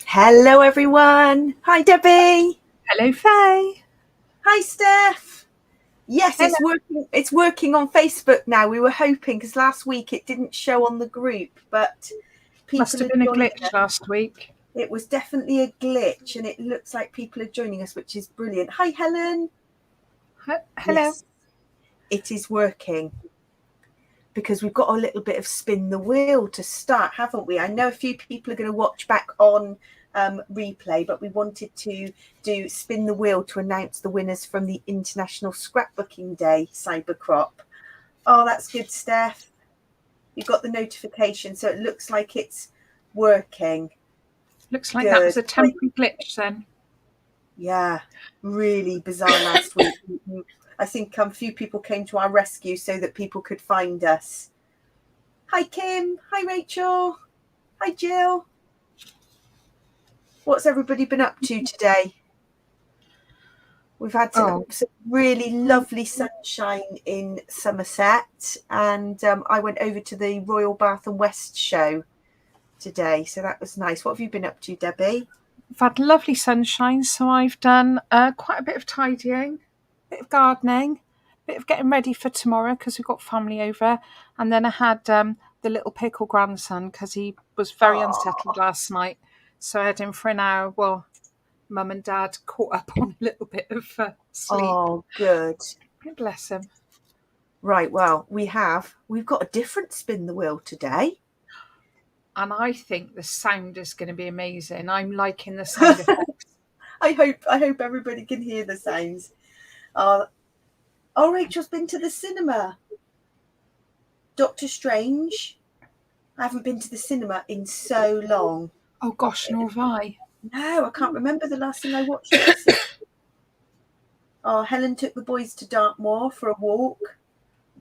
Hello, everyone. Hi, Debbie. Hello, Faye. Hi, Steph. Yes, Hello. it's working. It's working on Facebook now. We were hoping because last week it didn't show on the group, but people Must have been a glitch last week. It was definitely a glitch, and it looks like people are joining us, which is brilliant. Hi, Helen. Hello. Yes, it is working because we've got a little bit of spin the wheel to start, haven't we? I know a few people are going to watch back on replay, but we wanted to do spin the wheel to announce the winners from the International Scrapbooking Day Cyber Crop. Oh, that's good, Steph. You got the notification, so it looks like it's working. Looks like that was a temporary glitch then. Yeah, really bizarre last week. I think a few people came to our rescue so that people could find us. Hi, Kim. Hi, Rachel. Hi, Jill. What's everybody been up to today? We've had some really lovely sunshine in Somerset, and I went over to the Royal Bath and West show today, so that was nice. What have you been up to, Debbie? I've had lovely sunshine, so I've done quite a bit of tidying, a bit of gardening, a bit of getting ready for tomorrow because we've got family over, and then I had the little pickle grandson because he was very unsettled last night, so I had him for an hour. Well, Mum and Dad caught up on a little bit of sleep. Oh, good. Bless him. Right, well, we've got a different spin the wheel today. And I think the sound is going to be amazing. I'm liking the sound effects. I hope everybody can hear the sounds. Rachel's been to the cinema. Doctor Strange. I haven't been to the cinema in so long. Oh gosh, nor have I. No, I can't remember the last thing I watched. Helen took the boys to Dartmoor for a walk.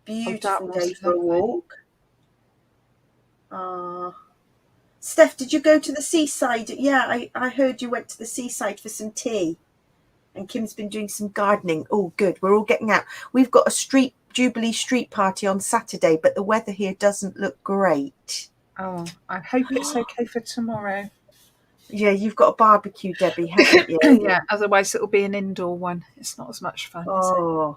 Beautiful day for a walk. Steph, did you go to the seaside? Yeah, I heard you went to the seaside for some tea. And Kim's been doing some gardening. Oh, good. We're all getting out. We've got a Jubilee street party on Saturday, but the weather here doesn't look great. Oh, I hope it's okay for tomorrow. Yeah, you've got a barbecue, Debbie, haven't you? Yeah, otherwise it'll be an indoor one. It's not as much fun, is it?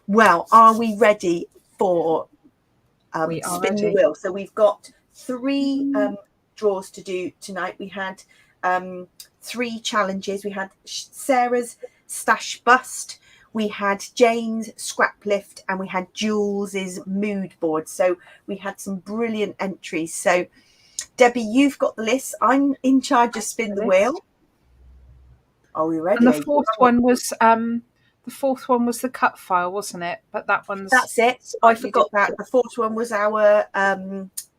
Well, are we ready for spin the wheel? So we've got 3 draws to do tonight. We had 3 challenges. We had Sarah's stash bust, we had Jane's scrap lift, and we had Jules's mood board. So we had some brilliant entries. So Debbie, you've got the list. I'm in charge of spin the wheel. Are we ready? And the fourth one was the cut file, wasn't it? But that's it. I forgot that. The fourth one was our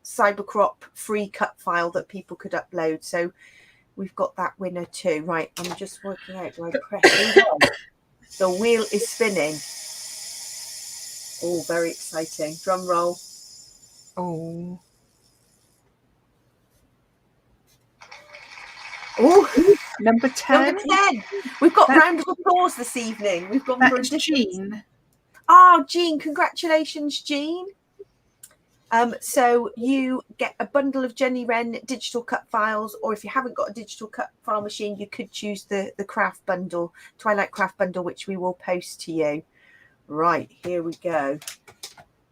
Cybercrop free cut file that people could upload. So we've got that winner too. Right, I'm just working out. Do I press The wheel is spinning. Oh, very exciting. Drum roll. Oh, number 10. Number 10. We've got round of applause this evening. We've gone for a Jean. Oh, Jean, congratulations, Jean. So you get a bundle of Jennywren digital cut files, or if you haven't got a digital cut file machine, you could choose the craft bundle, Twilight Craft bundle, which we will post to you. Right, here we go.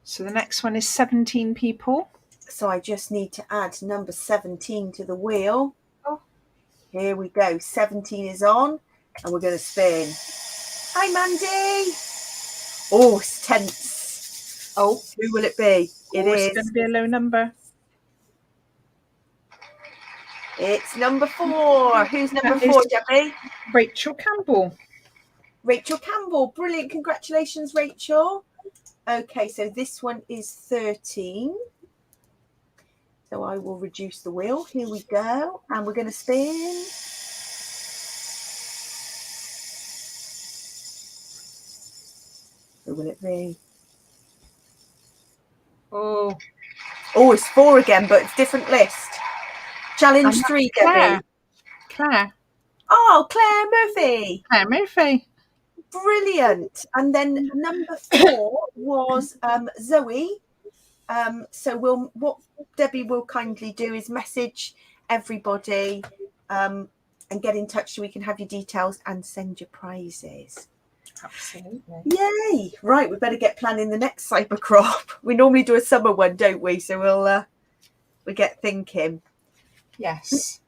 So the next one is 17 people. So I just need to add number 17 to the wheel. Oh. Here we go. 17 is on, and we're going to spin. Hi, Mandy. Oh, it's tense. Oh, who will it be? It's going to be a low number. It's number 4. Who's number 4, Debbie? Rachel Campbell. Rachel Campbell. Brilliant. Congratulations, Rachel. Okay, so this one is 13. So I will reduce the wheel. Here we go. And we're going to spin. Who will it be? Oh, it's 4 again, but it's different list. Challenge 3, Debbie. Claire. Oh, Claire Murphy. Claire Murphy. Brilliant. And then number 4 was Zoe. So what Debbie will kindly do is message everybody and get in touch so we can have your details and send your prizes. Absolutely. Yay! Right, we better get planning the next cyber crop. We normally do a summer one, don't we? So we'll get thinking. Yes.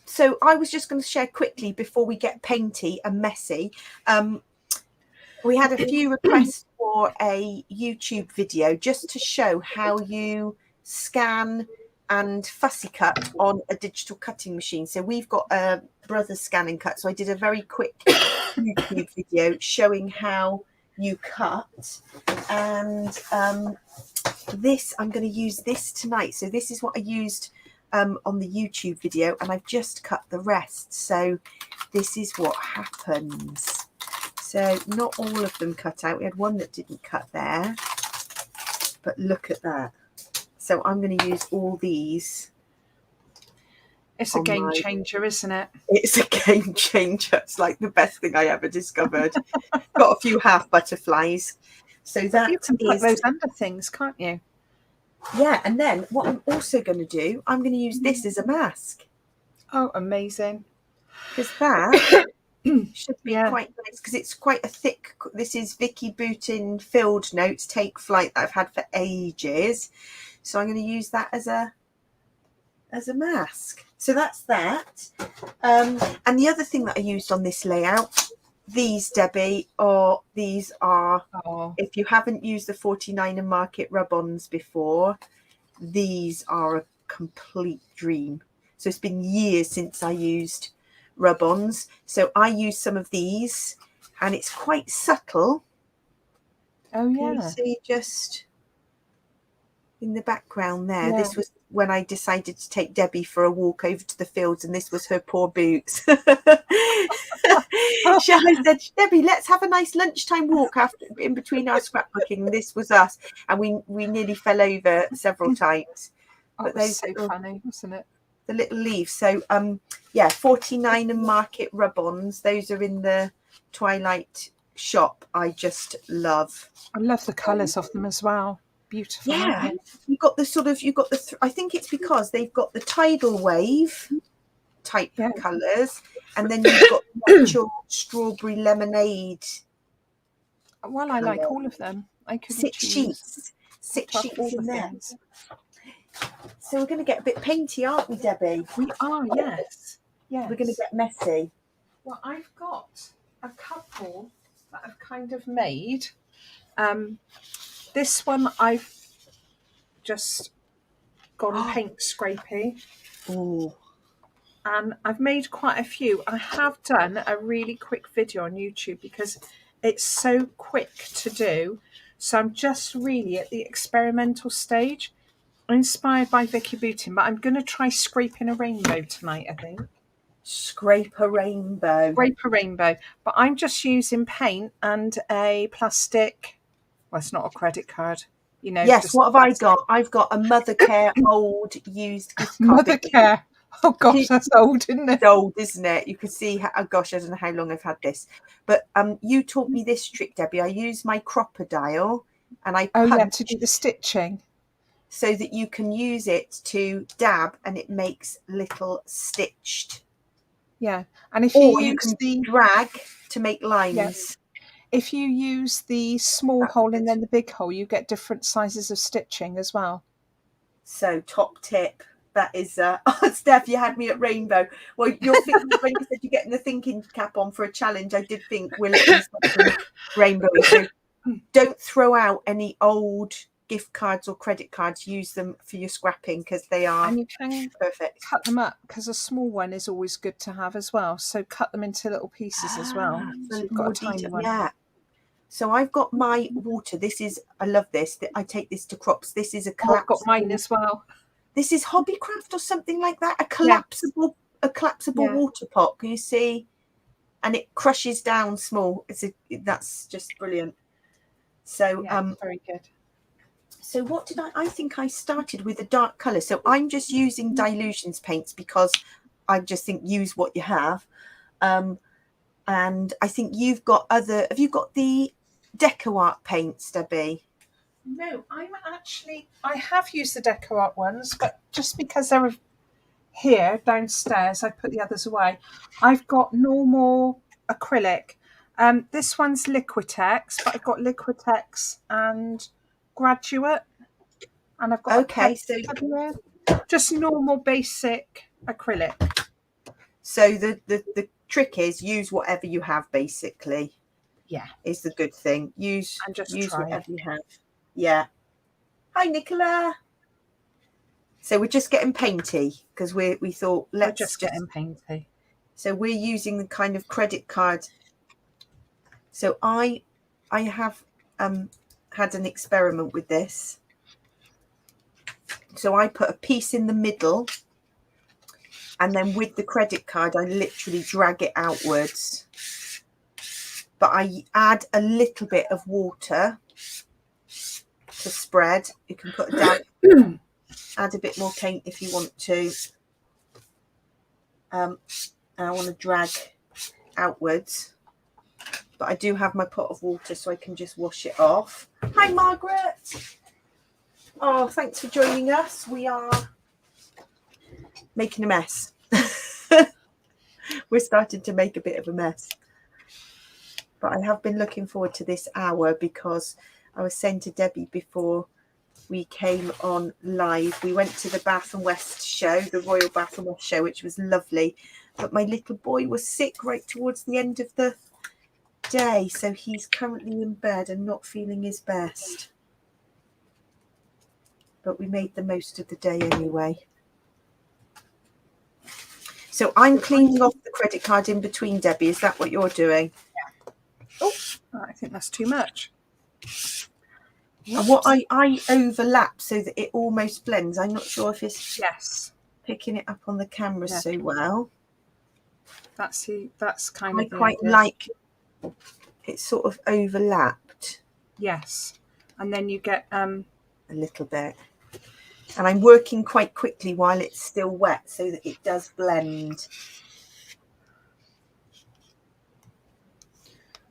So I was just going to share quickly before we get painty and messy. We had a few requests for a YouTube video just to show how you scan and fussy cut on a digital cutting machine. So we've got a brother scan and cut. So I did a very quick YouTube video showing how you cut. And this, I'm going to use this tonight. So this is what I used on the YouTube video, and I've just cut the rest. So this is what happens. So not all of them cut out. We had one that didn't cut there, but look at that. So I'm going to use all these. It's a game changer, isn't it? It's a game changer. It's like the best thing I ever discovered. Got a few half butterflies. So that you can put those under things, can't you? Yeah, and then what I'm also going to do, I'm going to use this as a mask. Oh, amazing. Because that should be quite nice, because it's quite a thick. This is Vicky Bootin Field Notes Take Flight that I've had for ages. So I'm going to use that as a mask. So that's that. And the other thing that I used on this layout, these, Debbie, these are, if you haven't used the 49 and Market rub-ons before, these are a complete dream. So it's been years since I used rub-ons. So I use some of these, and it's quite subtle. Oh, yeah. Can you see just in the background there? Yeah. This was when I decided to take Debbie for a walk over to the fields, and this was her poor boots. I said, Debbie, let's have a nice lunchtime walk in between our scrapbooking. And this was us, and we nearly fell over several times. But those so funny, wasn't it? The little leaves. So 49 and Market rub-ons. Those are in the Twilight shop. I just love. I love the colours of them as well. Beautiful. Yeah, you've got the I think it's because they've got the tidal wave type colours, and then you've got natural strawberry lemonade. Well, I like all of them. I could 6 sheets in there. So we're going to get a bit painty, aren't we, Debbie? We are, yes. We're going to get messy. Well, I've got a couple that I've kind of made. This one I've just gone paint scrapey. Ooh. And I've made quite a few. I have done a really quick video on YouTube because it's so quick to do. So I'm just really at the experimental stage. Inspired by Vicky Bootin, but I'm going to try scraping a rainbow tonight, I think. Scrape a rainbow. Scrape a rainbow. But I'm just using paint and a plastic, well, it's not a credit card, you know. Yes, what have I got? I've got a Mothercare old used gift card. Mothercare. Oh, gosh, that's old, isn't it? It's old, isn't it? You can see, oh gosh, I don't know how long I've had this. But you taught me this trick, Debbie. I use my crocodile and I punch to do the stitching. So that you can use it to dab, and it makes little stitched. Yeah, and if you use the drag to make lines. Yes. If you use the small hole and then the big hole, you get different sizes of stitching as well. So top tip. That is, Steph, you had me at rainbow. Well, you're thinking, when you said you're getting the thinking cap on for a challenge, I did think, will it be something rainbow? So don't throw out any old gift cards or credit cards. Use them for your scrapping because they are and you can perfect. Cut them up because a small one is always good to have as well. So cut them into little pieces as well. So you've got a tiny one. Yeah. So I've got my water. This is, I love this. I take this to crops. This is a collapsible. I've got mine as well. This is Hobbycraft or something like that. A collapsible water pot. Can you see? And it crushes down small. That's just brilliant. So very good. So what did I think I started with a dark colour. So I'm just using dilutions paints because I just think use what you have. And I think you've got have you got the Deco Art paints, Debbie? No, I have used the Deco Art ones, but just because they're here downstairs, I put the others away. I've got normal acrylic. This one's Liquitex, but I've got Liquitex and Graduate, and I've got Okay, so just normal basic acrylic. So the trick is use whatever you have, basically. Yeah, is the good thing. Use whatever you have. Yeah. Hi, Nicola. So we're just getting painty because we thought we're just getting painty. So we're using the kind of credit card. So I have had an experiment with this. So I put a piece in the middle, and then with the credit card, I literally drag it outwards. But I add a little bit of water to spread. You can put a dab, add a bit more paint if you want to. And I want to drag outwards. But I do have my pot of water, so I can just wash it off. Hi, Margaret. Oh, thanks for joining us. We are making a mess. We're starting to make a bit of a mess. But I have been looking forward to this hour because I was saying to Debbie before we came on live, we went to the Bath and West show, the Royal Bath and West show, which was lovely. But my little boy was sick right towards the end of the day, so he's currently in bed and not feeling his best. But we made the most of the day anyway. So I'm cleaning off the credit card in between, Debbie. Is that what you're doing? Yeah. Oh, I think that's too much. And what I overlap so that it almost blends. I'm not sure if it's picking it up on the camera so well. That's kind of. I quite like it sort of overlapped. Yes, and then you get a little bit. And I'm working quite quickly while it's still wet so that it does blend.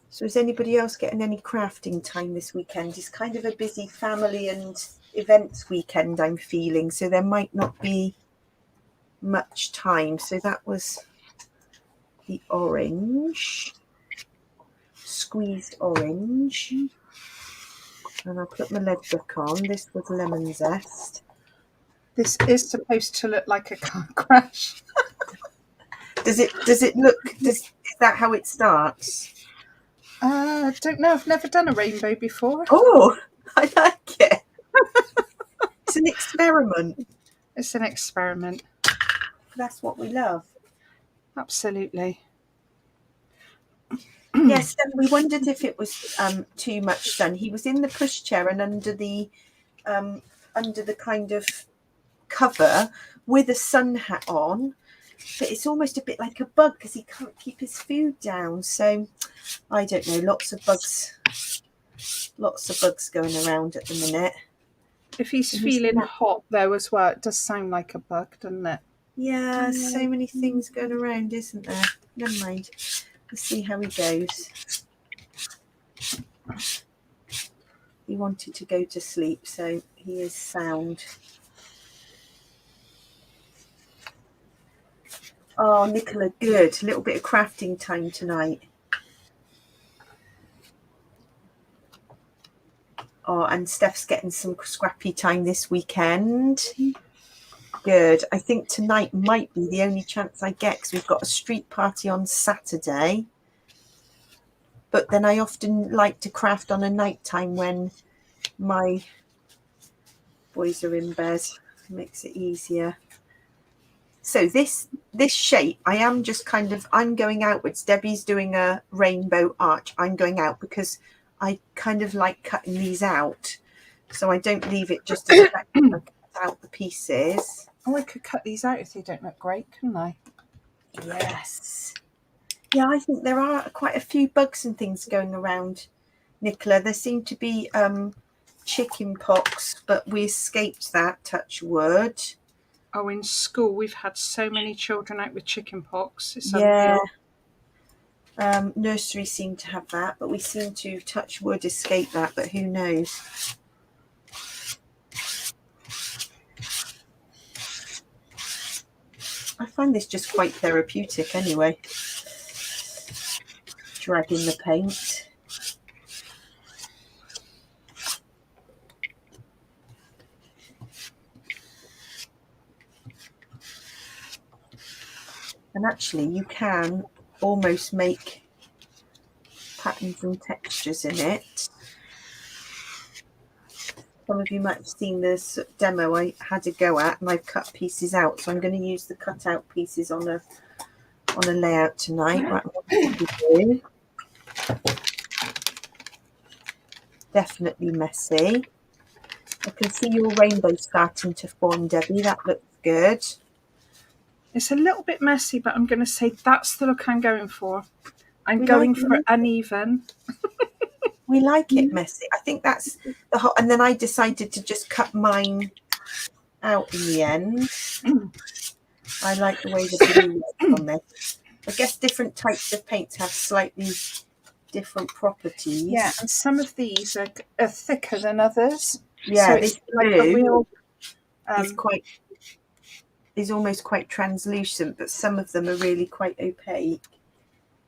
So is anybody else getting any crafting time this weekend? It's kind of a busy family and events weekend, I'm feeling. So there might not be much time. So that was the orange, squeezed orange. And I'll put my lead book on. This was lemon zest. This is supposed to look like a car crash. Does it look? Is that how it starts? I don't know. I've never done a rainbow before. Oh, I like it. It's an experiment. It's an experiment. That's what we love. Absolutely. Yes, and we wondered if it was too much sun. He was in the pushchair and under the kind of cover with a sun hat on, but it's almost a bit like a bug because he can't keep his food down. So I don't know, lots of bugs going around at the minute. If he's feeling hot though as well, it does sound like a bug, doesn't it? Yeah, so many things going around, isn't there? Never mind. Let's see how he goes. He wanted to go to sleep, so he is sound. Oh, Nicola, good. A little bit of crafting time tonight. Oh, and Steph's getting some scrappy time this weekend. Good. I think tonight might be the only chance I get because we've got a street party on Saturday. But then I often like to craft on a night time when my boys are in bed. It makes it easier. So this shape, I am just kind of, I'm going outwards. Debbie's doing a rainbow arch. I'm going out because I kind of like cutting these out. So I don't leave it just as I cut out the pieces. Oh, I could cut these out if they don't look great, couldn't I? Yes. Yeah, I think there are quite a few bugs and things going around, Nicola. There seem to be chicken pox, but we escaped that, touch wood. Oh, in school we've had so many children out with chicken pox. It's unreal. Nursery seem to have that, but we seem to, touch wood, escape that, but who knows? I find this just quite therapeutic anyway. Dragging the paint. And actually you can almost make patterns and textures in it. Some of you might have seen this demo I had a go at, and I've cut pieces out. So I'm going to use the cut out pieces on a layout tonight. Right, what did we do? Definitely messy. I can see your rainbow starting to form, Debbie. That looks good. It's a little bit messy, but I'm going to say that's the look I'm going for. I'm going for uneven. We like it messy. I think that's the whole. And then I decided to just cut mine out in the end. I like the way the blue looks on this. I guess different types of paints have slightly different properties. Yeah, and some of these are thicker than others. Yeah, so this like blue a real, is almost quite translucent, but some of them are really quite opaque.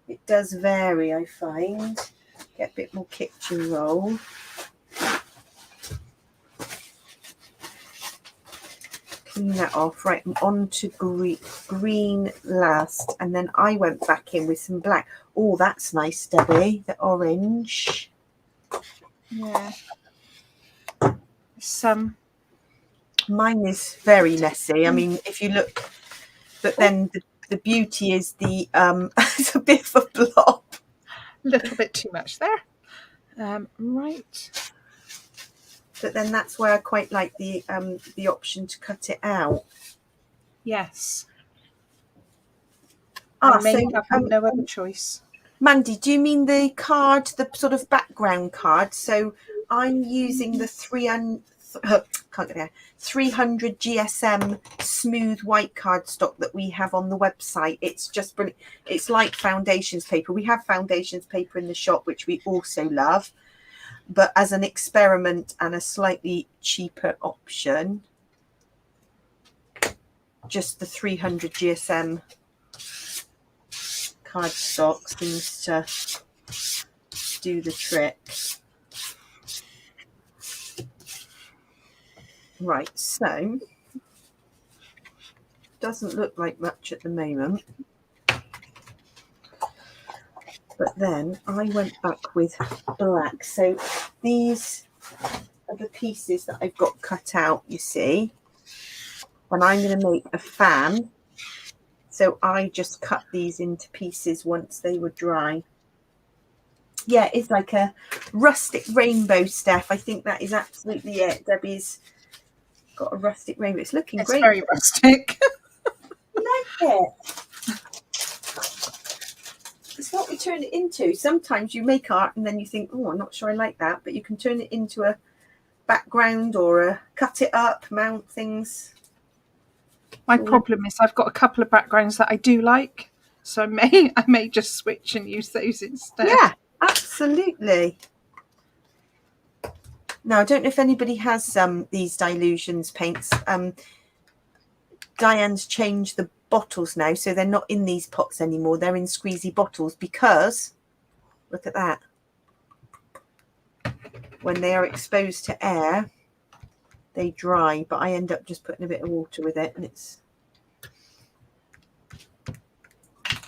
It does vary, I find. Get a bit more kitchen roll. Clean that off. Right, I'm on to green last, and then I went back in with some black. Oh, that's nice, Debbie. The orange. Yeah. Mine is very messy. I mean, if you look, but then the beauty is the it's a bit of a blob. A little bit too much there. Right. But then that's why I quite like the option to cut it out. Yes. I may have no other choice. Mandy, do you mean the card, the sort of background card? So I'm using the 300 GSM smooth white cardstock that we have on the website. It's just brilliant. It's like foundations paper. We have foundations paper in the shop, which we also love. But as an experiment and a slightly cheaper option, just the 300 GSM cardstock seems to do the trick. Right, so doesn't look like much at the moment. But then I went back with black. So these are the pieces that I've got cut out, you see. And I'm going to make a fan. So I just cut these into pieces once they were dry. Yeah, it's like a rustic rainbow, Steph. I think that is absolutely it. Debbie's got a rustic rainbow. It's looking great. It's very rustic. I like it. It's what we turn it into. Sometimes you make art and then you think, oh, I'm not sure I like that, but you can turn it into a background or cut it up, mount things. My problem is I've got a couple of backgrounds that I do like, so I may just switch and use those instead. Yeah, absolutely. Now, I don't know if anybody has these Dilutions paints. Diane's changed the bottles now, so they're not in these pots anymore. They're in squeezy bottles because, look at that, when they are exposed to air they dry, but I end up just putting a bit of water with it, and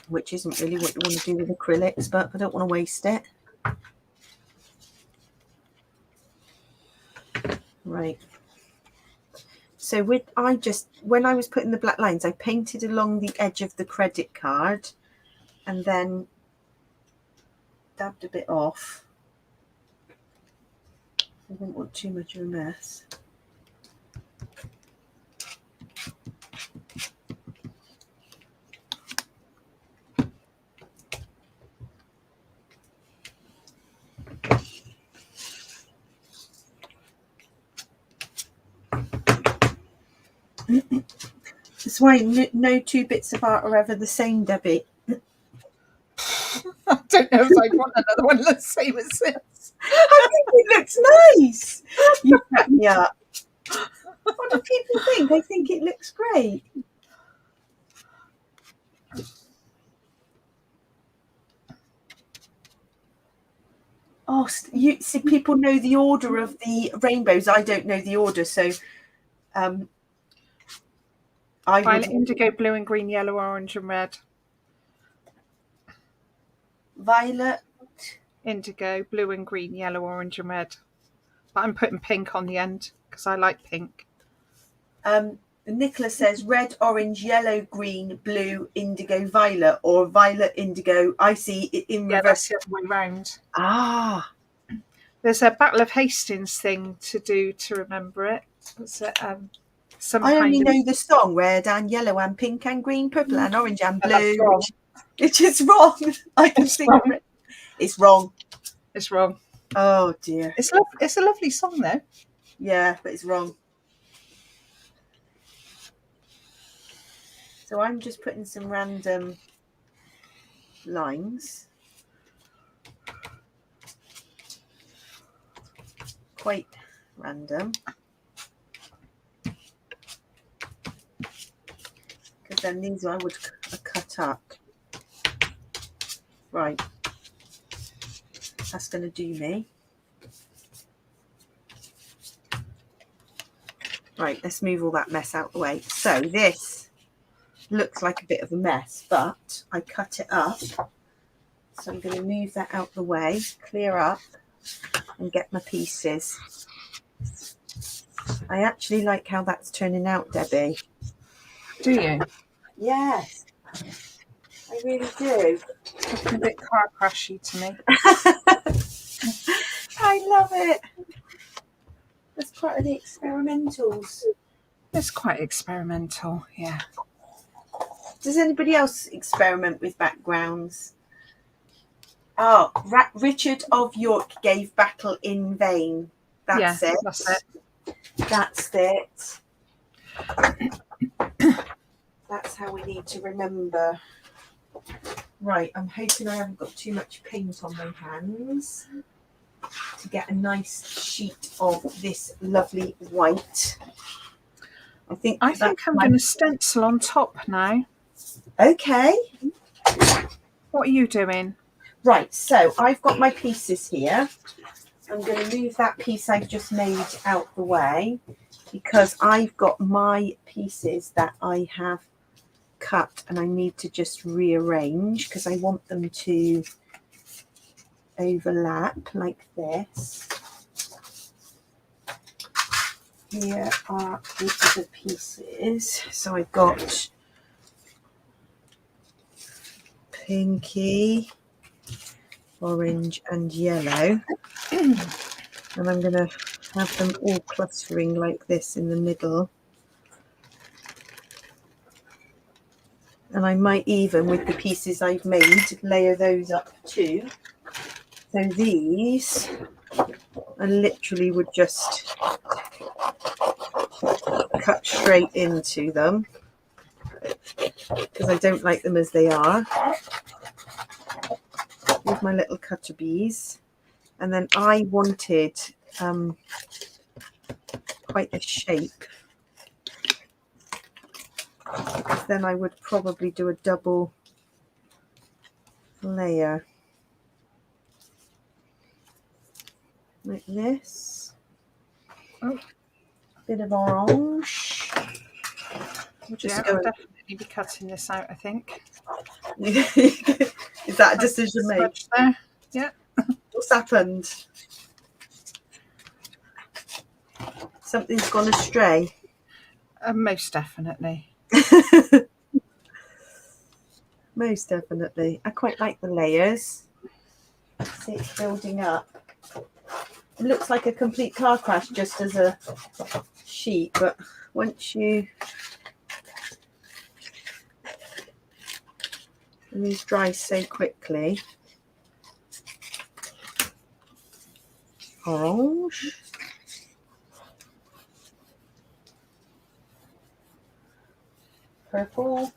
which isn't really what you want to do with acrylics, but I don't want to waste it. Right, so when I was putting the black lines, I painted along the edge of the credit card and then dabbed a bit off. I didn't want too much of a mess. That's why no two bits of art are ever the same, Debbie. I don't know if I want another one the same as this. I think it looks nice. You crack me up. What do people think? I think it looks great. Oh, you see, people know the order of the rainbows. I don't know the order, so Violet, indigo, blue and green, yellow, orange and red. Violet, indigo, blue and green, yellow, orange and red. But I'm putting pink on the end because I like pink. Nicola says red, orange, yellow, green, blue, indigo, violet, or violet, indigo. I see it in reverse. That's the other way round. Ah. There's a Battle of Hastings thing to do to remember it. What's it? I only know the song red and yellow and pink and green, purple and orange and blue. Which is wrong. I can sing it. It's wrong. It's wrong. Oh dear. It's a lovely song though. Yeah, but it's wrong. So I'm just putting some random lines. Quite random. Because then these I would cut up. Right. That's going to do me. Right, let's move all that mess out of the way. So this looks like a bit of a mess, but I cut it up. So I'm going to move that out the way, clear up, and get my pieces. I actually like how that's turning out, Debbie. Do you? Yes, I really do. Looking a bit car crashy to me. I love it. That's part of the experimentals. It's quite experimental, yeah. Does anybody else experiment with backgrounds? Oh, Richard of York gave battle in vain. That's it. That's it. That's it. That's how we need to remember. Right, I'm hoping I haven't got too much paint on my hands to get a nice sheet of this lovely white. I think I'm going to stencil on top now. Okay. What are you doing? Right, so I've got my pieces here. I'm going to move that piece I've just made out the way because I've got my pieces that I have cut and I need to just rearrange because I want them to overlap like this. Here are the other pieces. So I've got pinky, orange and yellow. And I'm going to have them all clustering like this in the middle. And I might even, with the pieces I've made, layer those up too. So these, I literally would just cut straight into them because I don't like them as they are. With my little cutter bees. And then I wanted quite a shape. Because then I would probably do a double layer. Like this. Oh, bit of orange. We'll just I'll definitely be cutting this out, I think. Is that a decision made? There. Yeah. What's happened? Something's gone astray. Most definitely. Most definitely. I quite like the layers. See, it's building up. It looks like a complete car crash just as a sheet, but once you... And these dry so quickly. Orange. Purple.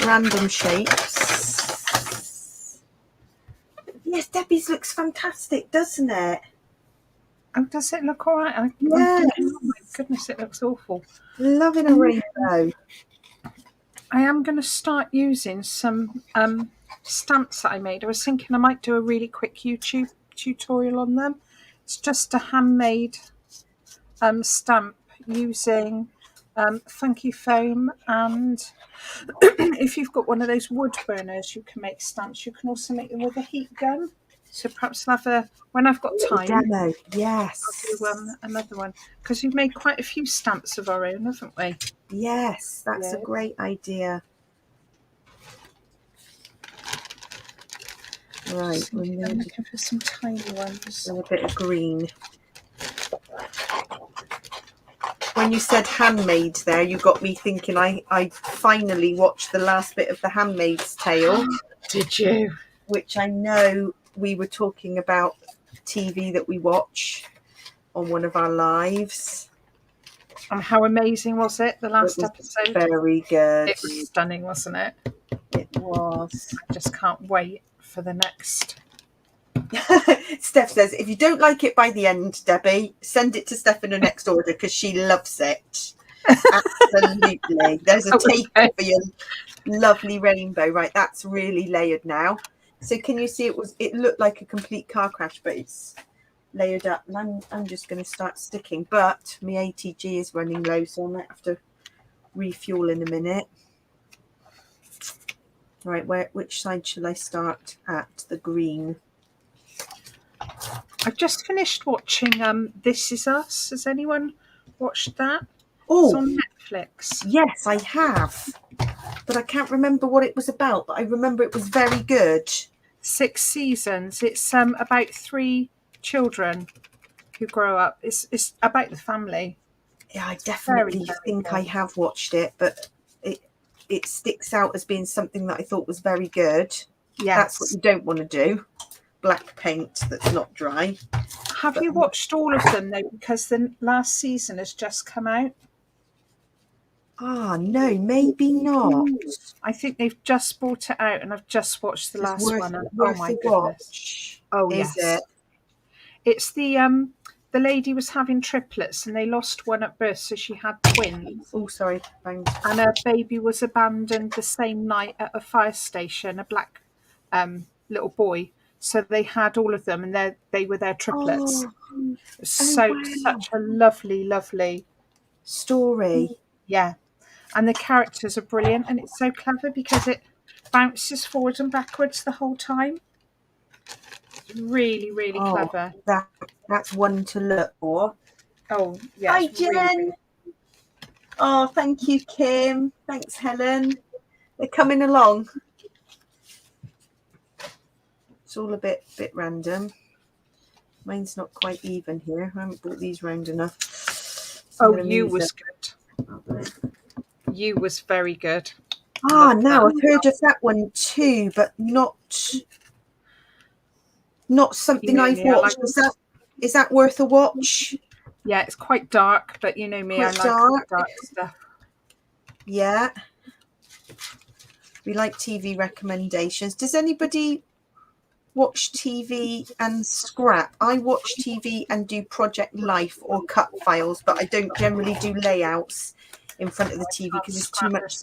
Random shapes. Yes, Debbie's looks fantastic, doesn't it? Oh, does it look all right? Yes. Oh my goodness, it looks awful. Loving a rainbow. I am going to start using some stamps that I made. I was thinking I might do a really quick YouTube tutorial on them. It's just a handmade stamp using funky foam, and if you've got one of those wood burners, you can make stamps. You can also make them with a heat gun. So perhaps I'll have when I've got time. Demo, yes. I'll do another one, because we've made quite a few stamps of our own, haven't we? Yes, that's a great idea. Right, I'm looking for some tiny ones. And a bit of green. When you said handmade there, you got me thinking I finally watched the last bit of The Handmaid's Tale. Did you? Which I know we were talking about TV that we watch on one of our lives. And how amazing was it, the last episode? Very good. It was stunning, wasn't it? It was. I just can't wait for the next. Steph says, if you don't like it by the end, Debbie, send it to Steph in the next order because she loves it. Absolutely. There's a take for your lovely rainbow. Right, that's really layered now. So can you see it looked like a complete car crash, but it's layered up. And I'm just going to start sticking, but my ATG is running low, so I might have to refuel in a minute. Right, which side shall I start at? The green. I've just finished watching This Is Us. Has anyone watched that? Oh, it's on Netflix. Yes, I have. But I can't remember what it was about, but I remember it was very good. 6 seasons. It's about 3 children who grow up. It's about the family. Yeah, I definitely think I have watched it, but it sticks out as being something that I thought was very good. Yes. That's what you don't want to do. Black paint that's not dry. Have you watched all of them though? Because the last season has just come out. Ah, no, maybe not. I think they've just brought it out, and I've just watched the last one. Oh my goodness! Oh yes, it? It's the lady was having triplets, and they lost one at birth, so she had twins. Oh, sorry, and her baby was abandoned the same night at a fire station. A black little boy. So they had all of them, and they were their triplets. Such a lovely, lovely story. Yeah. And the characters are brilliant, and it's so clever because it bounces forwards and backwards the whole time. It's really, really clever. That's one to look for. Oh, yeah. Hi, Jen. Really... Oh, thank you, Kim. Thanks, Helen. They're coming along. It's all a bit random. Mine's not quite even here. I haven't brought these round enough. So you was good. You was very good. Now I've heard of that one too, but not something I've watched. Is that worth a watch? Yeah, it's quite dark, but you know me, I like dark stuff. Yeah. We like TV recommendations. Does anybody watch TV and scrap? I watch TV and do Project Life or Cutfiles, but I don't generally do layouts in front of the TV because it's too much.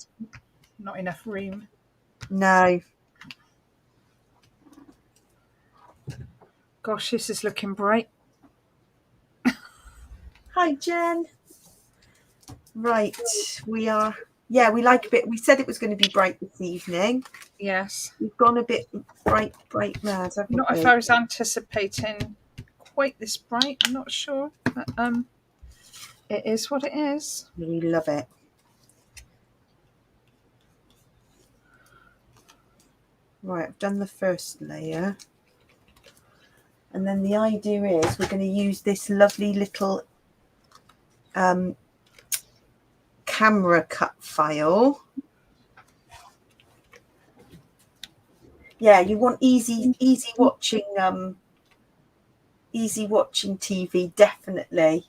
Not enough room. No. Gosh, this is looking bright. Hi, Jen. Right, we are. Yeah, we like a bit. We said it was going to be bright this evening. Yes. We've gone a bit bright mad, haven't we? Not if I was anticipating quite this bright. I'm not sure. But it is what it is. We love it. Right, I've done the first layer. And then the idea is we're going to use this lovely little camera cut file. Yeah, you want easy watching TV, definitely.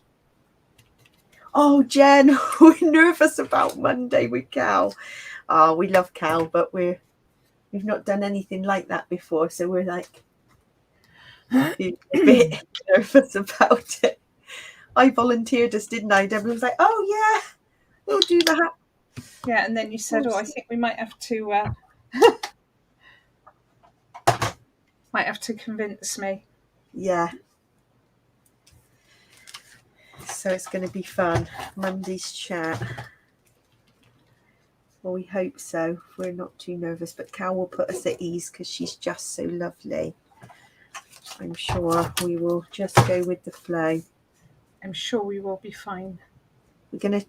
Oh, Jen, we're nervous about Monday with Cal. Oh, we love Cal, but we've not done anything like that before, so we're like a bit nervous about it. I volunteered us, didn't I? Deborah was like, "Oh yeah, we'll do that." Yeah, and then you said, "Oh, I think we might have to convince me." Yeah. So it's going to be fun. Monday's chat. Well, we hope so. We're not too nervous, but Cal will put us at ease because she's just so lovely. I'm sure we will just go with the flow. I'm sure we will be fine. We're going to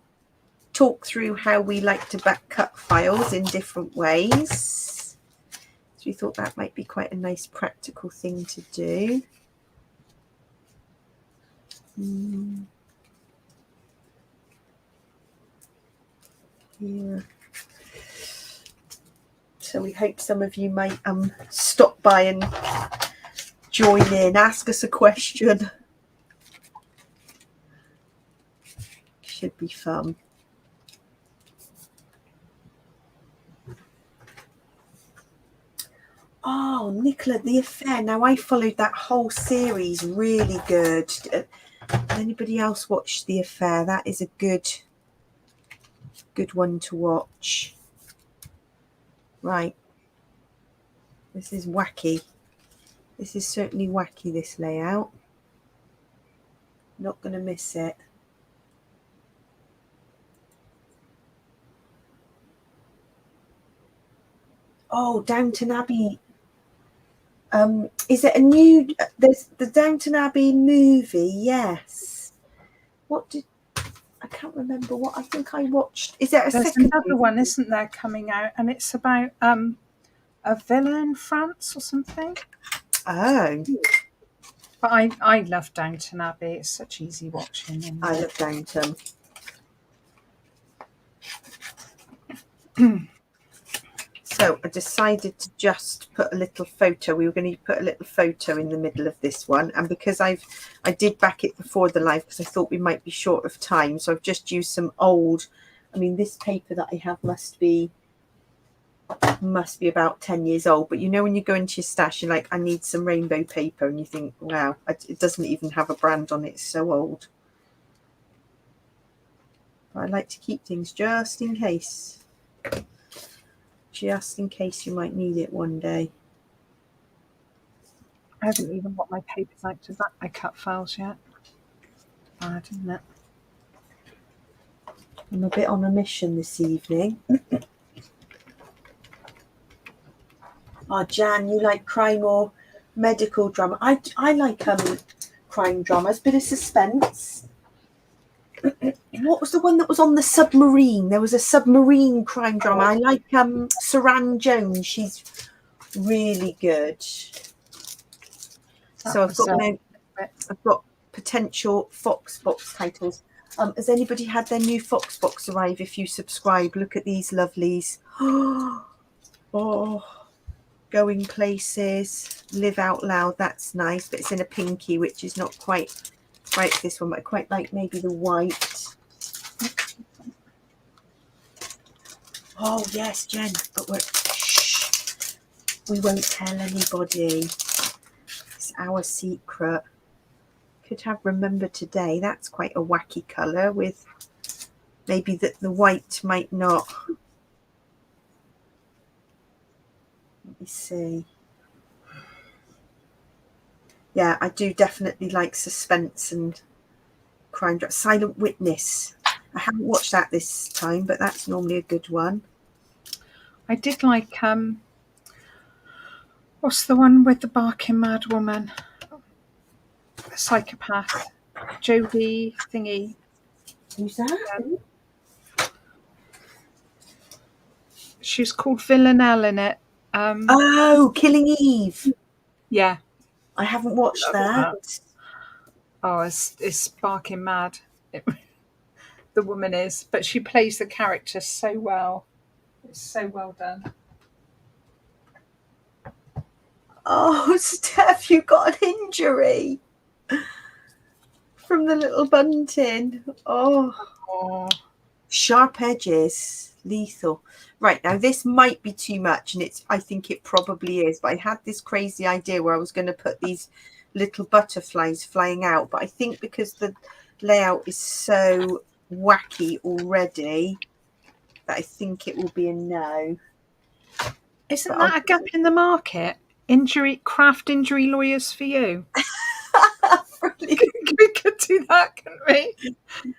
talk through how we like to back cut files in different ways. So we thought that might be quite a nice practical thing to do. Yeah. So we hope some of you might stop by and join in, ask us a question. Should be fun. Oh, Nicola, The Affair. Now, I followed that whole series. Really good. Anybody else watch The Affair? That is a good one to watch. Right. This is wacky. This is certainly wacky, this layout. Not going to miss it. Oh, Downton Abbey. Is it a new? There's the Downton Abbey movie. Yes. What did I can't remember what I think I watched. Is there a There's second another movie? one, isn't there, coming out, and it's about a villa in France or something. Oh. But I love Downton Abbey. It's such easy watching. I love Downton. So I decided to just put a little photo. We were going to put a little photo in the middle of this one, and because I did back it before the live because I thought we might be short of time, so I've just used some old. I mean, this paper that I have must be about 10 years old. But you know, when you go into your stash, you're like, I need some rainbow paper, and you think, wow, it doesn't even have a brand on it. It's so old. But I like to keep things just in case. Just in case you might need it one day. I haven't even got my papers out to back my cut files yet. Bad, isn't it? I'm a bit on a mission this evening. Oh, Jan, you like crime or medical drama? I like crime dramas, bit of suspense. What was the one that was on the submarine? There was a submarine crime drama. I like Saran Jones. She's really good. So I've got potential Foxbox titles. Has anybody had their new Foxbox arrive? If you subscribe, look at these lovelies. Oh, Going Places, Live Out Loud. That's nice, but it's in a pinky, which is not quite this one, but I quite like maybe the white. Oh yes, Jen, but we won't tell anybody. It's our secret. Could have Remember Today. That's quite a wacky colour with maybe that the white might not. Let me see. Yeah, I do definitely like suspense and crime drama. Silent Witness. I haven't watched that this time, but that's normally a good one. I did like what's the one with the barking mad woman? The psychopath. Jodie thingy. Who's that? She's called Villanelle in it. Oh, Killing Eve. Yeah. I haven't watched that. Oh, it's barking mad. The woman is, but she plays the character so well. It's so well done. Oh, Steph, you got an injury from the little bunting. Oh. Sharp edges, lethal. Right, now this might be too much, and I think it probably is, but I had this crazy idea where I was going to put these little butterflies flying out, but I think because the layout is so wacky already, that I think it will be a no. Isn't that a gap in the market? Craft injury lawyers for you. We could do that, couldn't we?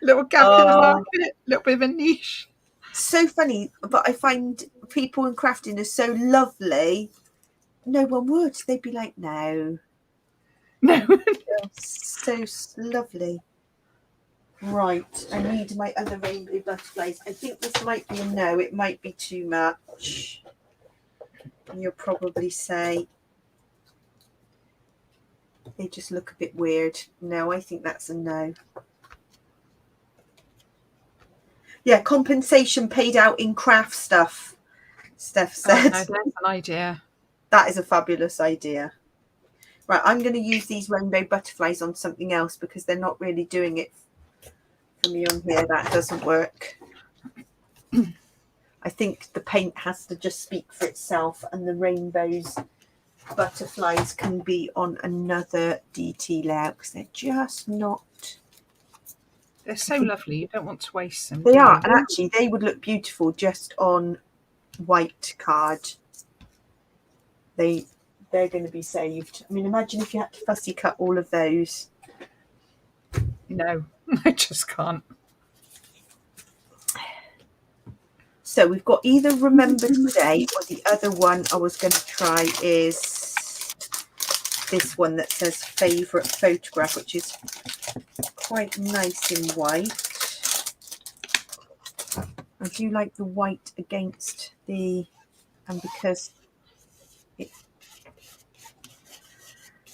Little gap in the market, little bit of a niche. So funny, but I find people in crafting are so lovely. No one would. They'd be like, no. No. So lovely. Right, I need my other rainbow butterflies. I think this might be a no. It might be too much. And you'll probably say they just look a bit weird. No, I think that's a no. Yeah, compensation paid out in craft stuff, Steph said. Oh, no, that's an idea. That is a fabulous idea. Right, I'm going to use these rainbow butterflies on something else because they're not really doing it for me on here. That doesn't work. I think the paint has to just speak for itself, and the rainbows butterflies can be on another DT layout because they're just not. They're so lovely. You don't want to waste them. They are, and actually they would look beautiful just on white card. They're going to be saved. I mean, imagine if you had to fussy cut all of those. No, I just can't. So we've got either Remember Today, or the other one I was going to try is this one that says Favourite Photograph, which is quite nice in white. I do like the white against the, and because it.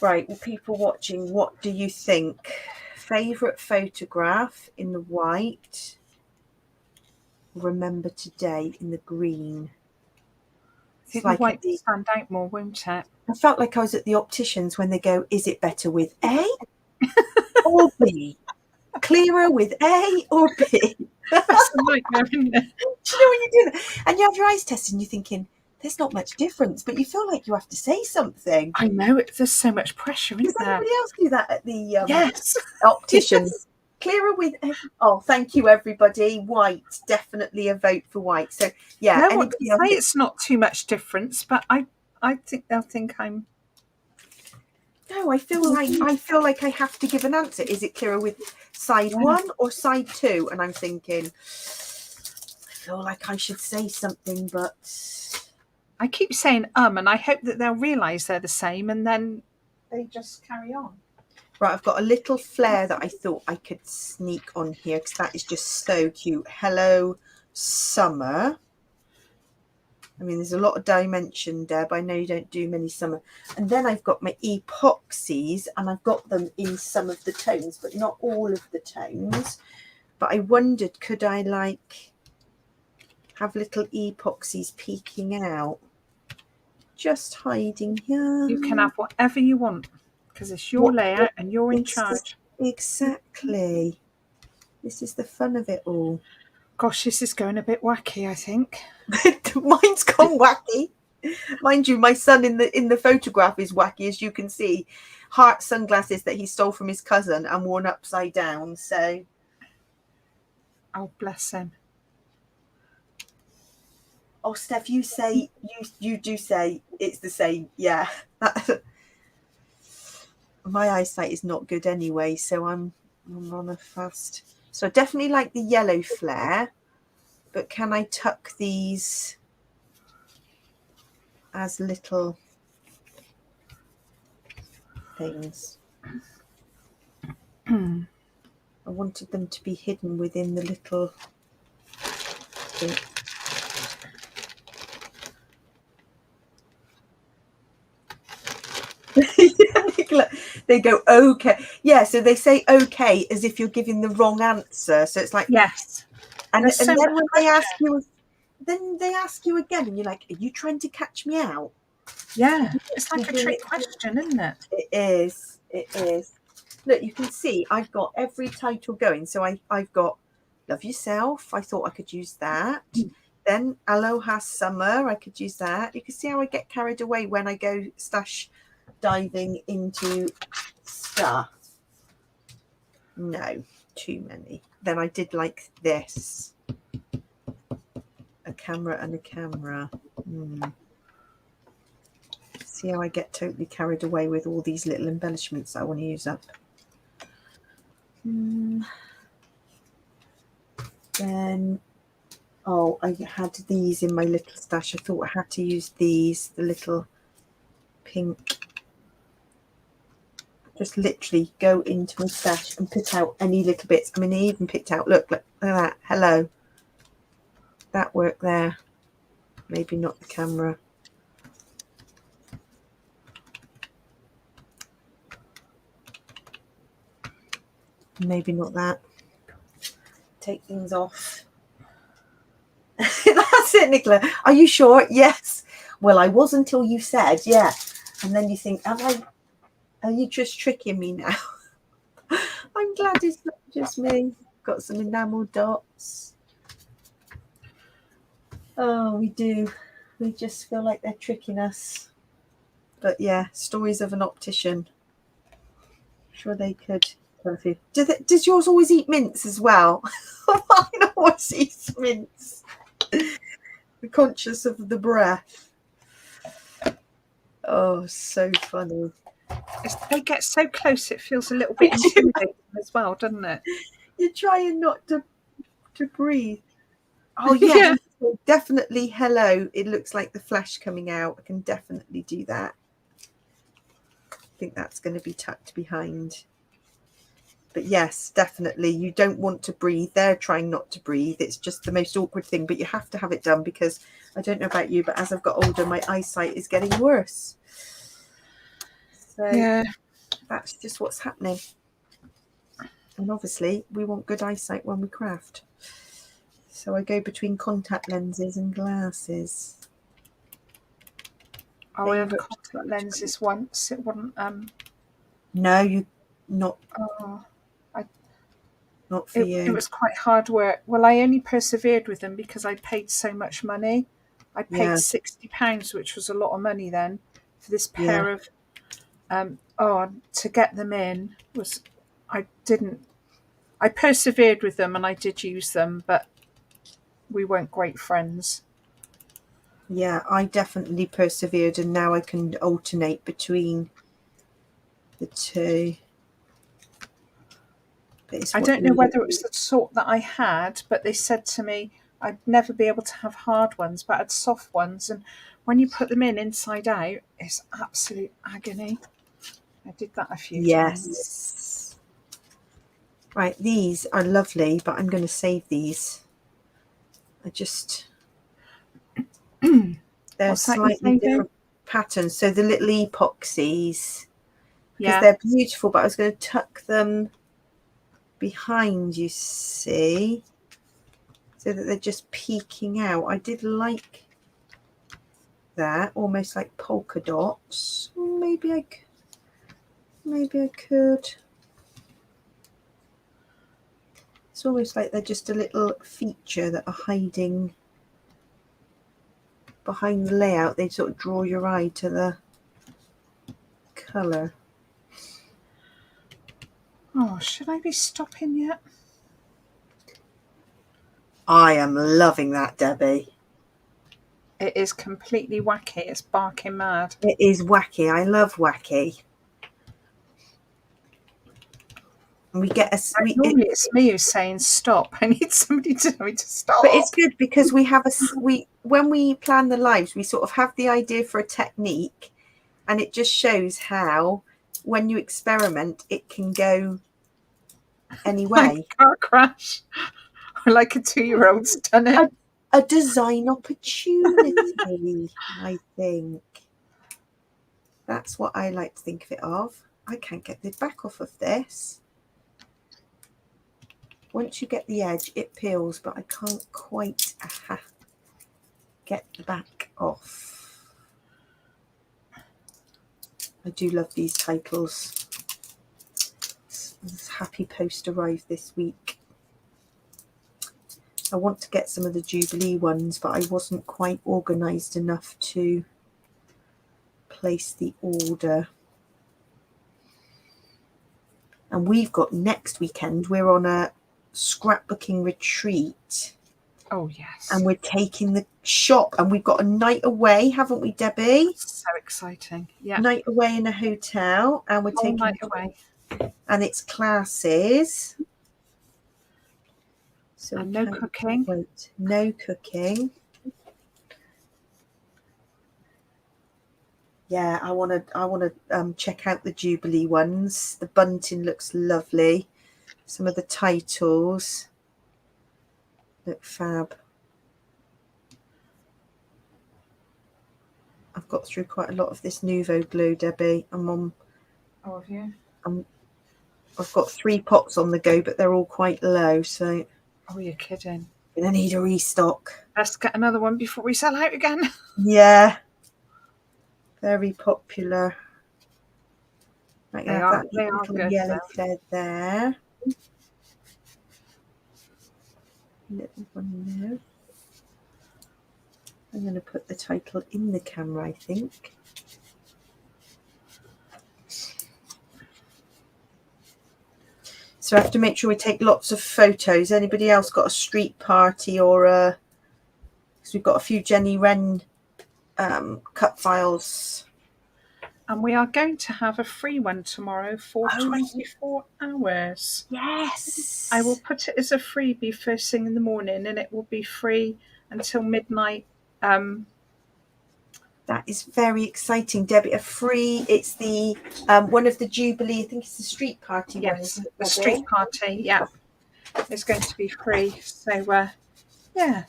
Right, well, people watching, what do you think? Favourite photograph in the white. Remember Today in the green. I think the white will stand out more, won't it? I felt like I was at the opticians when they go, is it better with A or B? Clearer with A or B? That's a nightmare, isn't it? Do you know when you do that? And you have your eyes tested and you're thinking, there's not much difference, but you feel like you have to say something. I know, there's so much pressure, isn't there? Does anybody else do that at the yes. opticians? Yes. Clearer with A. Oh, thank you, everybody. White, definitely a vote for white. So, yeah. No one can say it's not too much difference, but I think they'll think I'm... No, I feel like I have to give an answer. Is it clearer with side 1 or side 2? And I'm thinking, I feel like I should say something, but I keep saying and I hope that they'll realise they're the same, and then they just carry on. Right, I've got a little flare that I thought I could sneak on here because that is just so cute. Hello, Summer. I mean, there's a lot of dimension, Deb. I know you don't do many summer. And then I've got my epoxies, and I've got them in some of the tones, but not all of the tones. But I wondered, could I like have little epoxies peeking out? Just hiding here. You can have whatever you want because it's your layout and you're in charge. Exactly. This is the fun of it all. Gosh, this is going a bit wacky, I think. Mine's gone wacky. Mind you, my son in the photograph is wacky, as you can see. Heart sunglasses that he stole from his cousin and worn upside down. So, oh, bless him. Oh, Steph, you say you do say it's the same. Yeah. My eyesight is not good anyway, so I'm on a fast. So I definitely like the yellow flare, but can I tuck these as little things? I wanted them to be hidden within the little thing. They go, okay. Yeah, so they say okay as if you're giving the wrong answer. So it's like, yes. And then when they ask you, then they ask you again, and you're like, are you trying to catch me out? Yeah, it's like a trick question, isn't it? It is. It is. Look, you can see I've got every title going. So I've got Love Yourself. I thought I could use that. Then Aloha Summer. I could use that. You can see how I get carried away when I go stash diving into stuff. No, too many. Then I did like this. camera and a camera. See how I get totally carried away with all these little embellishments that I want to use up. Then, oh, I had these in my little stash. I thought I had to use these, the little pink. Just literally go into my stash and pick out any little bits. I mean, I even picked out, look at that. Hello. That worked there. Maybe not the camera. Maybe not that. Take things off. That's it, Nicola. Are you sure? Yes. Well, I was until you said, yeah. And then you think, are you just tricking me now? I'm glad it's not just me. Got some enamel dots. Oh, we do. We just feel like they're tricking us. But yeah, stories of an optician. I'm sure they could. Does yours always eat mints as well? Mine always eats mints. We're conscious of the breath. Oh, so funny. They get so close, it feels a little bit intimidating as well, doesn't it? You're trying not to breathe. Oh, yeah. Definitely hello. It looks like the flesh coming out. I can definitely do that. I think that's going to be tucked behind. But yes, definitely. You don't want to breathe. They're trying not to breathe. It's just the most awkward thing. But you have to have it done because I don't know about you, but as I've got older, my eyesight is getting worse. So yeah, that's just what's happening. And obviously, we want good eyesight when we craft. So I go between contact lenses and glasses. I had contact lenses once. It wasn't. No, you not. Not for you. It was quite hard work. Well, I only persevered with them because I paid so much money. I paid £60, which was a lot of money then, for this pair of. To get them in was. I persevered with them and I did use them, but we weren't great friends. Yeah, I definitely persevered, and now I can alternate between the two. I don't know whether it was the sort that I had, but they said to me I'd never be able to have hard ones, but I had soft ones, and when you put them in inside out, it's absolute agony. I did that a few times. Yes. Right, these are lovely, but I'm going to save these. They're slightly different patterns. So the little epoxies, because they're beautiful, but I was going to tuck them behind, you see, so that they're just peeking out. I did like that, almost like polka dots. Maybe I could. It's almost like they're just a little feature that are hiding behind the layout. They sort of draw your eye to the colour. Oh, should I be stopping yet? I am loving that, Debbie. It is completely wacky. It's barking mad. It is wacky. I love wacky. And we get normally it's me who's saying stop. I need somebody to tell me to stop. But it's good because we have when we plan the lives, we sort of have the idea for a technique, and it just shows how when you experiment, it can go any way. Like a car crash, or like a 2-year-old's done it. A design opportunity, I think. That's what I like to think of it of. I can't get the back off of this. Once you get the edge, it peels, but I can't quite get the back off. I do love these titles. Happy Post arrived this week. I want to get some of the Jubilee ones, but I wasn't quite organised enough to place the order. And we've got next weekend, we're on a scrapbooking retreat Oh, yes. And we're taking the shop, and we've got a night away, haven't we, Debbie? So exciting. Yeah. Night away in a hotel, and we're taking night away. And it's classes. So and no cooking. Wait, no cooking. Yeah, I want to check out the Jubilee ones. The bunting looks lovely. Some of the titles look fab. I've got through quite a lot of this Nouveau glue, Debbie. I'm on. Oh, have you? I've got 3 pots on the go, but they're all quite low. So. Oh, you're kidding. I'm gonna need a restock. Let's get another one before we sell out again. Yeah. Very popular. Right, They have are, that they are little good, yellow though. thread there. Little one there. I'm going to put the title in the camera, I think. So I have to make sure we take lots of photos. Anybody else got a street party or a... Because we've got a few Jennywren cut files. And we are going to have a free one tomorrow for 24 hours. Yes. I will put it as a freebie first thing in the morning, and it will be free until midnight. That is very exciting, Debbie. A free, it's the one of the Jubilee, I think it's the street party one. Yes, the street party, yeah. It's going to be free. So, yeah.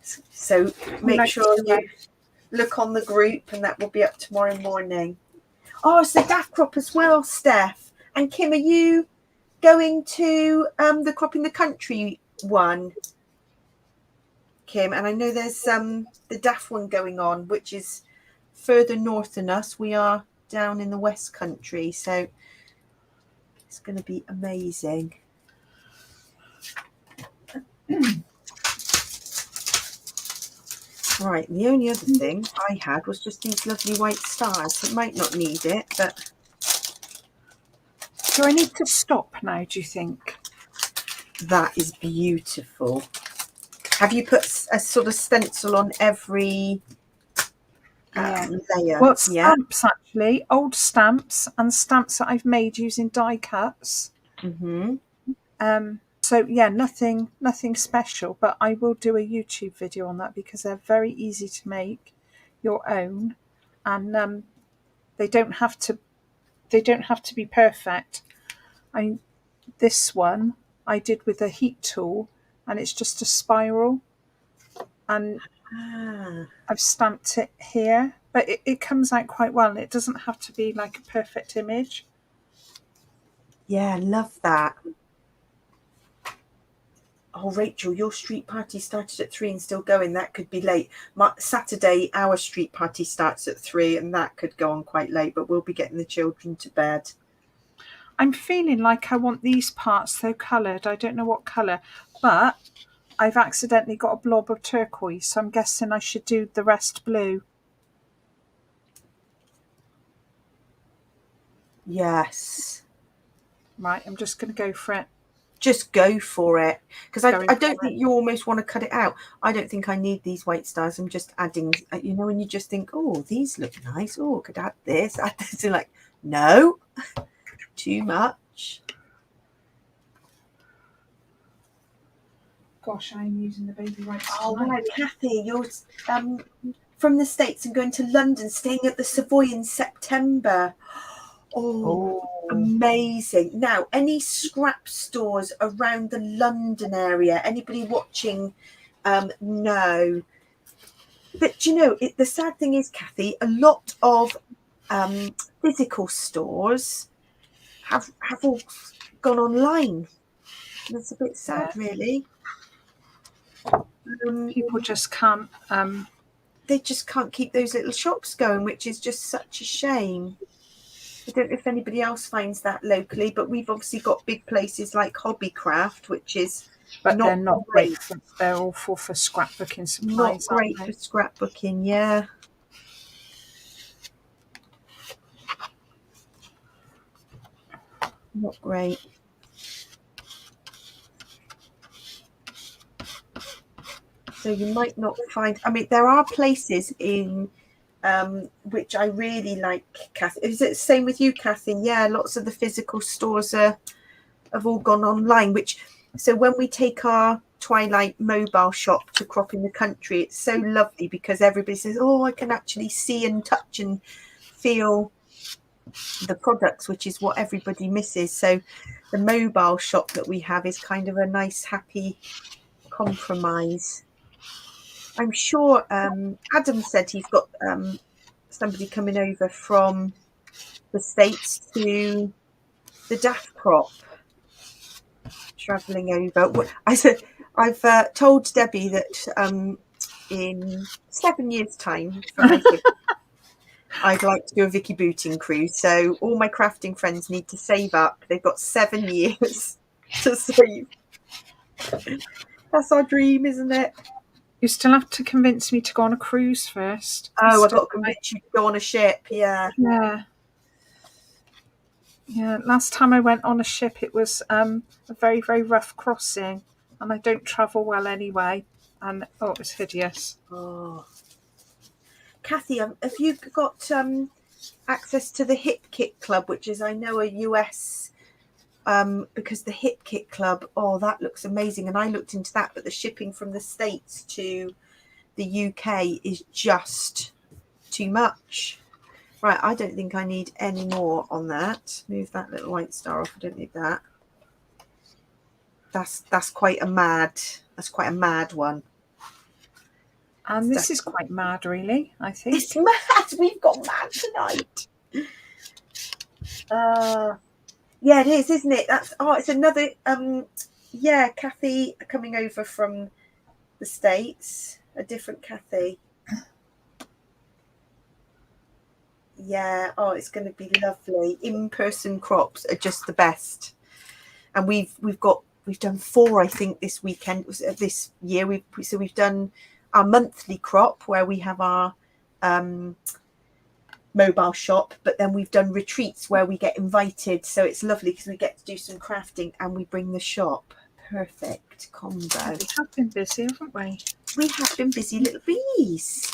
So make sure you look on the group, and that will be up tomorrow morning. Oh, it's the Daft Crop as well, Steph. And Kim, are you going to the Crop in the Country one, Kim? And I know there's the Daft one going on, which is further north than us. We are down in the West Country, so it's going to be amazing. Right, the only other thing I had was just these lovely white stars. I might not need it, but... Do I need to stop now, do you think? That is beautiful. Have you put a sort of stencil on every layer? Well, stamps, actually. Old stamps and stamps that I've made using die cuts. Mm-hmm. So, yeah, nothing special, but I will do a YouTube video on that because they're very easy to make your own, and they don't have to be perfect. This one I did with a heat tool, and it's just a spiral, and I've stamped it here, but it comes out quite well, and it doesn't have to be like a perfect image. Yeah, I love that. Oh, Rachel, your street party started at 3 and still going. That could be late. Saturday, our street party starts at 3, and that could go on quite late, but we'll be getting the children to bed. I'm feeling like I want these parts though coloured. I don't know what colour, but I've accidentally got a blob of turquoise, so I'm guessing I should do the rest blue. Yes. Right, I'm just going to go for it. Just go for it, because I don't think you almost want to cut it out. I don't think I need these white stars. I'm just adding, you know, when you just think, oh, these look nice. Oh, I could add this. And like, no, too much. Gosh, I'm using the baby wipes. Oh, right, Kathy, you're from the States and going to London, staying at the Savoy in September. Oh, amazing. Now, any scrap stores around the London area? Anybody watching? No. But, you know, the sad thing is, Kathy, a lot of physical stores have all gone online. That's a bit sad, really. People just can't... they just can't keep those little shops going, which is just such a shame. I don't know if anybody else finds that locally, but we've obviously got big places like Hobbycraft, which is but they're not great. They're awful for scrapbooking supplies. Not great for scrapbooking, yeah. Not great. So you might not find, I mean, there are places in which I really like, Kathy. Is it the same with you, Kathy? Yeah, lots of the physical stores have all gone online, so when we take our Twilight mobile shop to Crop in the Country, it's so lovely because everybody says, oh, I can actually see and touch and feel the products, which is what everybody misses. So the mobile shop that we have is kind of a nice, happy compromise. I'm sure Adam said he's got somebody coming over from the States to the Daft Crop, travelling over. I said I've told Debbie that in 7 years' time for my 50th, I'd like to do a Vicky Booting cruise. So all my crafting friends need to save up. They've got 7 years to save. That's our dream, isn't it? You still have to convince me to go on a cruise first. Oh, I've got to convince you to go on a ship. Yeah. Yeah, last time I went on a ship, it was a very, very rough crossing, and I don't travel well anyway, and it was hideous. Oh, Kathy, have you got access to the Hip Kit Club, which is, I know, a US, because the Hip Kit Club, that looks amazing, and I looked into that, but the shipping from the States to the UK is just too much. Right, I don't think I need any more on that. Move that little white star off. I don't need that. That's quite a mad one. And this is quite mad, really, I think. It's mad. We've got mad tonight. Yeah, it is, isn't it? It's another Kathy coming over from the States. A different Kathy. Yeah, it's going to be lovely. In-person crops are just the best. And we've done 4, I think, this weekend, this year. We've done our monthly crop where we have our mobile shop, but then we've done retreats where we get invited. So it's lovely because we get to do some crafting and we bring the shop. Perfect combo. We have been busy, haven't we? We have been busy little bees.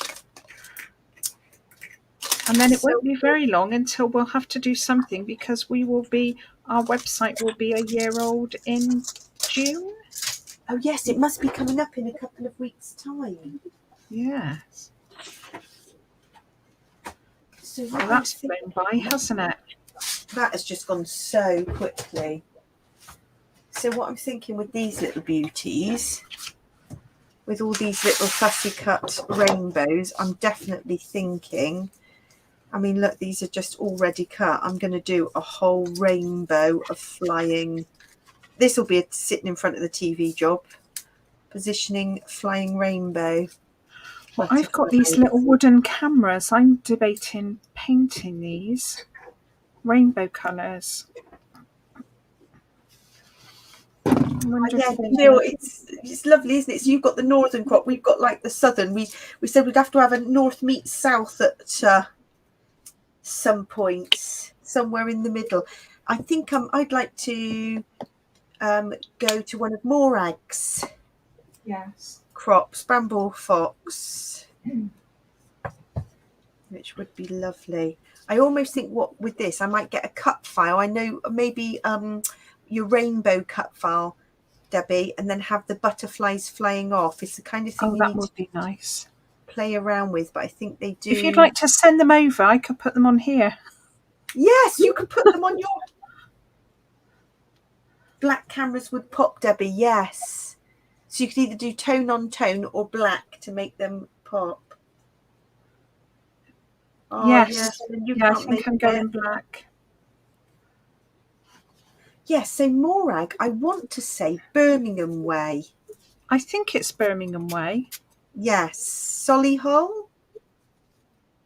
And then it won't be very long until we'll have to do something because our website will be a year old in June. Oh yes, it must be coming up in a couple of weeks' time. Yes. So that's flown by, hasn't it? That has just gone so quickly. So what I'm thinking with these little beauties, with all these little fussy cut rainbows, I'm definitely thinking, I mean, look, these are just already cut. I'm going to do a whole rainbow of flying. This will be sitting in front of the TV job. Positioning flying rainbow. Well, I've got these little wooden cameras. I'm debating painting these rainbow colours. It's lovely, isn't it? So you've got the northern crop, we've got like the southern. We said we'd have to have a north meets south at some points, somewhere in the middle. I think I'd like to go to one of Morag's crops, Bramble Fox, which would be lovely. I almost think with this I might get a Cutfile. I know maybe your rainbow Cutfile, Debbie, and then have the butterflies flying off. It's the kind of thing that would be nice. Play around with, but I think they do. If you'd like to send them over, I could put them on here. Yes, you could put them on your black cameras would pop, Debbie. Yes, so you could either do tone on tone or black to make them pop. Yes, I think I'm going black. Yes, so Morag, I want to say Birmingham Way. I think it's Birmingham Way. Yes, Solihull.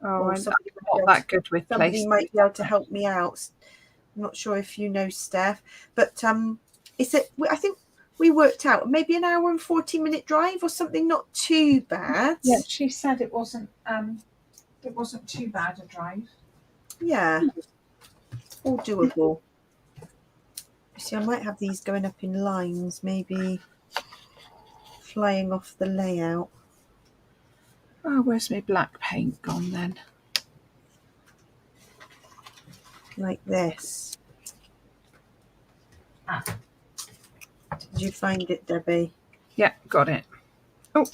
I'm not that good with places. Somebody might be able to help me out. I'm not sure if you know, Steph, but I think we worked out maybe an hour and 40-minute drive or something. Not too bad. Yeah, she said it wasn't too bad a drive. Yeah, all doable. See, I might have these going up in lines, maybe flying off the layout. Oh, where's my black paint gone then? Like this. Did you find it, Debbie? Yeah, got it. Oh.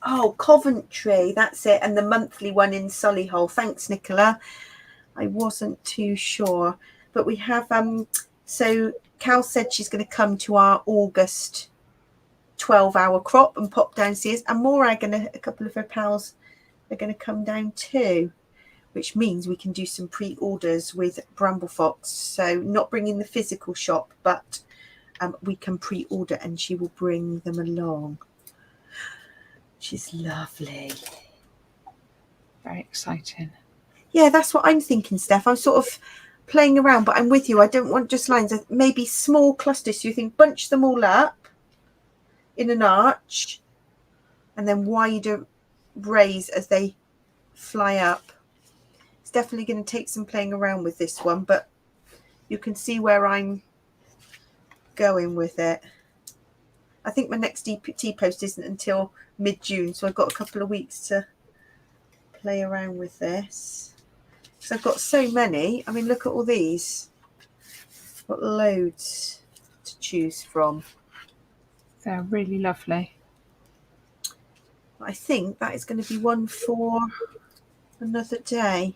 Oh, Coventry, that's it. And the monthly one in Solihull. Thanks, Nicola. I wasn't too sure. But we have, so Cal said she's going to come to our August 12-hour crop and pop downstairs. And Morag and a couple of her pals are going to come down too, which means we can do some pre-orders with Bramblefox. So not bringing the physical shop, but we can pre-order and she will bring them along. She's lovely. Very exciting. Yeah, that's what I'm thinking, Steph. I'm sort of playing around, but I'm with you. I don't want just lines. Maybe small clusters. So you think bunch them all up in an arch and then wider rays as they fly up. It's definitely going to take some playing around with this one, but you can see where I'm going with it. I think my next DPT post isn't until mid-June, so I've got a couple of weeks to play around with this. Because I've got so many. I mean, look at all these. I've got loads to choose from. They're really lovely. I think that is going to be one for another day.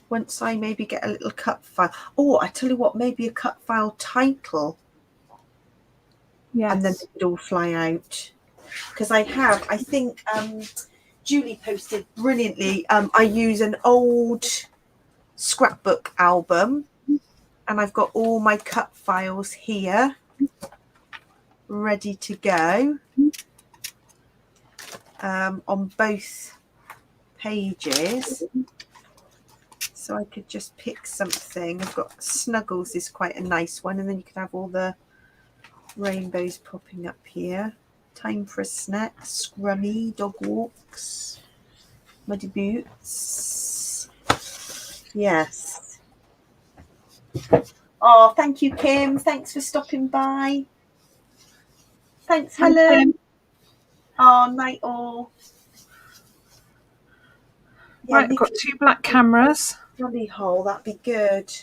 Once I maybe get a little cut file. Oh, I tell you what, maybe a cut file title. Yes. And then it all fly out. Because I think Julie posted brilliantly. I use an old scrapbook album and I've got all my cut files here ready to go on both pages. So I could just pick something. I've got Snuggles is quite a nice one, and then you could have all the rainbows popping up here. Time for a snack, Scrummy, Dog Walks, Muddy Boots. Yes. Oh, thank you, Kim. Thanks for stopping by. Thanks, Helen. Oh, night all. Yeah, right, I've got 2 black cameras. Hole, that'd be good.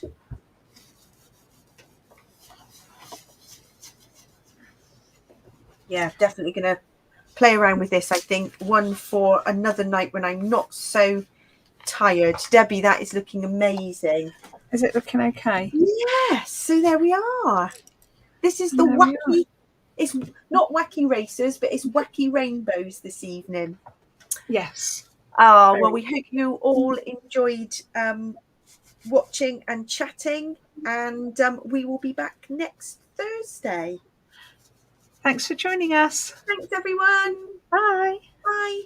Yeah, definitely going to play around with this. I think one for another night when I'm not so tired. Debbie, that is looking amazing. Is it looking okay? Yes. So there we are. This is the wacky. It's not wacky racers, but it's wacky rainbows this evening. Yes. Oh, well, we hope you all enjoyed watching and chatting, and we will be back next Thursday. Thanks for joining us. Thanks, everyone. Bye. Bye.